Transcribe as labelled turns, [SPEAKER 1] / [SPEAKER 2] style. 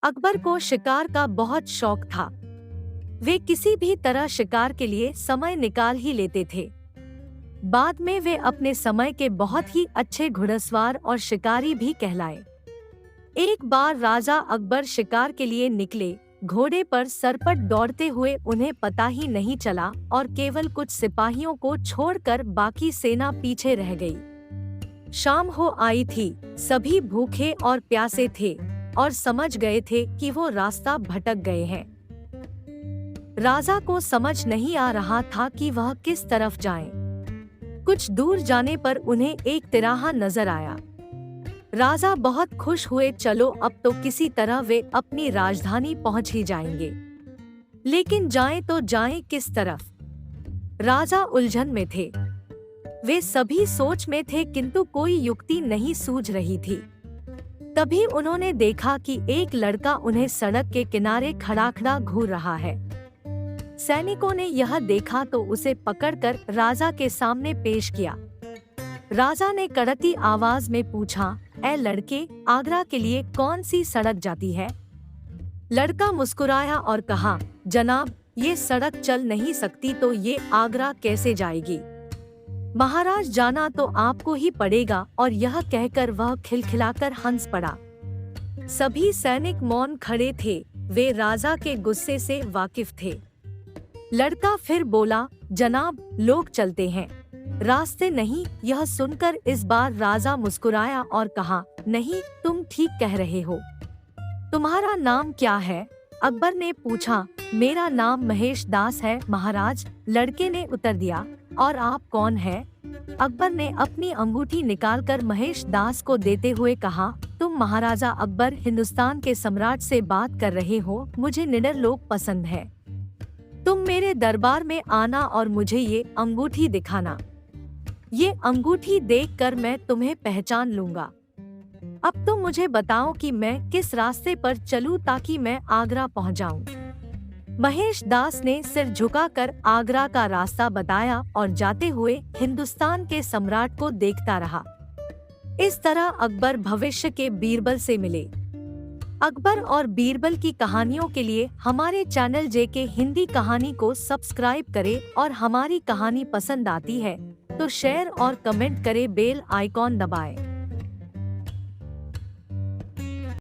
[SPEAKER 1] अकबर को शिकार का बहुत शौक था। वे किसी भी तरह शिकार के लिए समय निकाल ही लेते थे। बाद में वे अपने समय के बहुत ही अच्छे घुड़सवार और शिकारी भी कहलाए। एक बार राजा अकबर शिकार के लिए निकले। घोड़े पर सरपट दौड़ते हुए उन्हें पता ही नहीं चला और केवल कुछ सिपाहियों को छोड़कर बाकी सेना पीछे रह गई। शाम हो आई थी, सभी भूखे और प्यासे थे और समझ गए थे कि वो रास्ता भटक गए हैं। राजा को समझ नहीं आ रहा था कि वह किस तरफ जाएं। कुछ दूर जाने पर उन्हें एक तिराहा नजर आया। राजा बहुत खुश हुए, चलो अब तो किसी तरह वे अपनी राजधानी पहुंच ही जाएंगे। लेकिन जाएं तो जाएं किस तरफ? राजा उलझन में थे। वे सभी सोच में थे किंतु कोई युक्ति नहीं सूझ रही थी। तभी उन्होंने देखा कि एक लड़का उन्हें सड़क के किनारे खड़ा घूर रहा है। सैनिकों ने यह देखा तो उसे पकड़कर राजा के सामने पेश किया। राजा ने कड़की आवाज में पूछा, ऐ लड़के, आगरा के लिए कौन सी सड़क जाती है? लड़का मुस्कुराया और कहा, जनाब, ये सड़क चल नहीं सकती तो ये आगरा कैसे जाएगी? महाराज, जाना तो आपको ही पड़ेगा। और यह कहकर वह खिलखिलाकर हंस पड़ा। सभी सैनिक मौन खड़े थे, वे राजा के गुस्से से वाकिफ थे। लड़का फिर बोला, जनाब, लोग चलते हैं, रास्ते नहीं। यह सुनकर इस बार राजा मुस्कुराया और कहा, नहीं, तुम ठीक कह रहे हो। तुम्हारा नाम क्या है? अकबर ने पूछा। मेरा नाम महेश दास है महाराज, लड़के ने उत्तर दिया। और आप कौन हैं? अकबर ने अपनी अंगूठी निकालकर महेश दास को देते हुए कहा, तुम महाराजा अकबर हिंदुस्तान के सम्राट से बात कर रहे हो। मुझे निडर लोग पसंद है। तुम मेरे दरबार में आना और मुझे ये अंगूठी दिखाना। ये अंगूठी देखकर मैं तुम्हें पहचान लूंगा। अब तुम मुझे बताओ कि मैं किस रास्ते पर चलूं ताकि मैं आगरा पहुंच जाऊं। महेश दास ने सिर झुकाकर आगरा का रास्ता बताया और जाते हुए हिंदुस्तान के सम्राट को देखता रहा। इस तरह अकबर भविष्य के बीरबल से मिले। अकबर और बीरबल की कहानियों के लिए हमारे चैनल जेके हिंदी कहानी को सब्सक्राइब करें और हमारी कहानी पसंद आती है तो शेयर और कमेंट करें, बेल आइकॉन दबाएं।